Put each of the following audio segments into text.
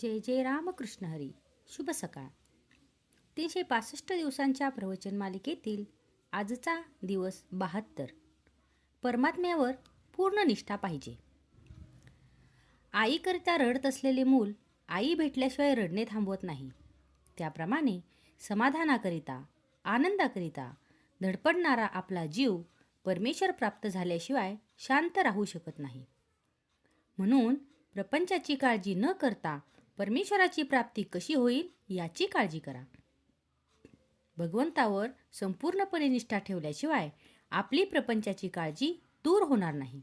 जय जय रामकृष्ण हरी. शुभ सकाळ. 365 दिवसांच्या प्रवचन मालिकेतील आजचा दिवस 72. परमात्म्यावर पूर्ण निष्ठा पाहिजे. आईकरिता रडत असलेले मूल आई भेटल्याशिवाय रडणे थांबवत नाही. त्याप्रमाणे समाधानाकरिता, आनंदाकरिता धडपडणारा आपला जीव परमेश्वर प्राप्त झाल्याशिवाय शांत राहू शकत नाही. म्हणून प्रपंचाची काळजी न करता परमेश्वराची प्राप्ती कशी होईल याची काळजी करा. भगवंतावर संपूर्णपणे निष्ठा ठेवल्याशिवाय आपली प्रपंचाची काळजी दूर होणार नाही.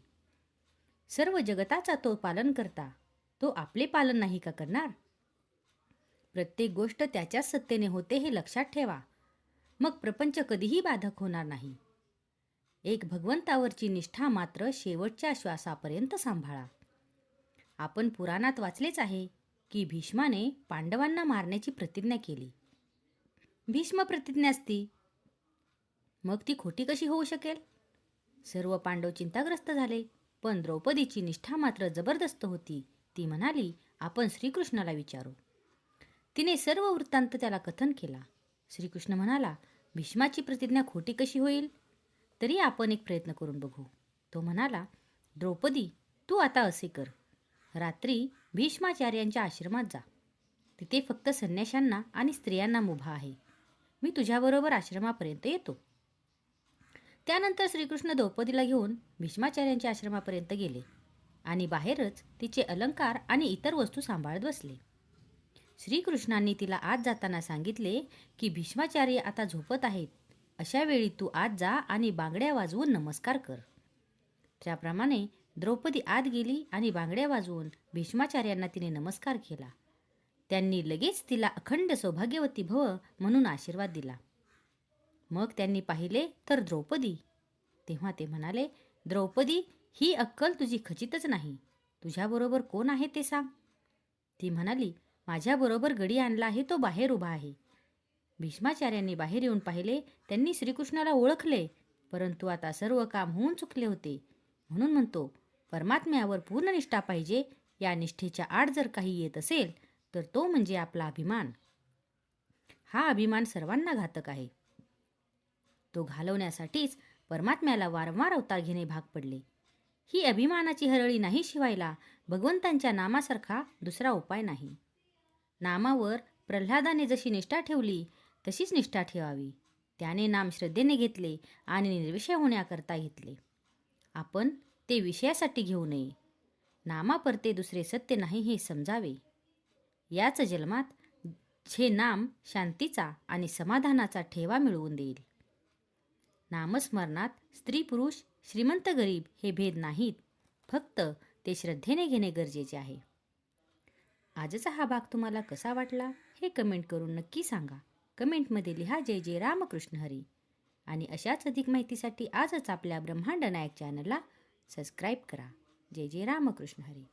सर्व जगताचा तो पालन करता, तो आपले पालन नाही का करणार? प्रत्येक गोष्ट त्याच्याच सत्तेने होते हे लक्षात ठेवा. मग प्रपंच कधीही बाधक होणार नाही. एक भगवंतावरची निष्ठा मात्र शेवटच्या श्वासापर्यंत सांभाळा. आपण पुराणात वाचलेच आहे की भीष्माने पांडवांना मारण्याची प्रतिज्ञा केली. भीष्म प्रतिज्ञा असती, मग ती खोटी कशी होऊ शकेल? सर्व पांडव चिंताग्रस्त झाले, पण द्रौपदीची निष्ठा मात्र जबरदस्त होती. ती म्हणाली, आपण श्रीकृष्णाला विचारू. तिने सर्व वृत्तांत त्याला कथन केला. श्रीकृष्ण म्हणाला, भीष्माची प्रतिज्ञा खोटी कशी होईल? तरी आपण एक प्रयत्न करून बघू. तो म्हणाला, द्रौपदी, तू आता असे कर, रात्री भीष्माचार्यांच्या आश्रमात जा. तिथे फक्त संन्याशांना आणि स्त्रियांना मुभा आहे. मी तुझ्याबरोबर आश्रमापर्यंत येतो. त्यानंतर श्रीकृष्ण द्रौपदीला घेऊन भीष्माचार्यांच्या आश्रमापर्यंत गेले आणि बाहेरच तिचे अलंकार आणि इतर वस्तू सांभाळत बसले. श्रीकृष्णांनी तिला आत जाताना सांगितले की भीष्माचार्य आता झोपत आहेत. अशा वेळी तू आत जा आणि बांगड्या वाजवून नमस्कार कर. त्याप्रमाणे द्रौपदी आत गेली आणि बांगड्या वाजवून भीष्माचार्यांना तिने नमस्कार केला. त्यांनी लगेच तिला अखंड सौभाग्यवती भव म्हणून आशीर्वाद दिला. मग त्यांनी पाहिले तर द्रौपदी. तेव्हा ते म्हणाले, द्रौपदी, ही अक्कल तुझी खचितच नाही. तुझ्याबरोबर कोण आहे ते सांग. ती म्हणाली, माझ्याबरोबर गडी आणला आहे, तो बाहेर उभा आहे. भीष्माचार्यांनी बाहेर येऊन पाहिले. त्यांनी श्रीकृष्णाला ओळखले, परंतु आता सर्व काम होऊन चुकले होते. म्हणून म्हणतो, परमात्म्यावर पूर्ण निष्ठा पाहिजे. या निष्ठेच्या आड जर काही येत असेल तर तो म्हणजे आपला अभिमान. हा अभिमान सर्वांना घातक आहे. तो घालवण्यासाठीच परमात्म्याला वारंवार अवतार घेणे भाग पडले. ही अभिमानाची हरळी नाही शिवायला भगवंतांच्या नामासारखा दुसरा उपाय नाही. नामावर प्रल्हादाने जशी निष्ठा ठेवली तशीच निष्ठा ठेवावी. त्याने नाम श्रद्धेने घेतले आणि निर्विषय होण्याकरता घेतले. आपण ते विषयासाठी घेऊ नये. नामापरते दुसरे सत्य नाही हे समजावे. याच जन्मात हे नाम शांतीचा आणि समाधानाचा ठेवा मिळवून देईल. नामस्मरणात स्त्री पुरुष, श्रीमंत गरीब हे भेद नाहीत. फक्त ते श्रद्धेने घेणे गरजेचे आहे. आजचा हा भाग तुम्हाला कसा वाटला हे कमेंट करून नक्की सांगा. कमेंटमध्ये लिहा जय जय रामकृष्ण हरी. आणि अशाच अधिक माहितीसाठी आजच आपल्या ब्रह्मांड नायक चॅनलला सबस्क्राईब करा. जय जय रामकृष्ण हरी.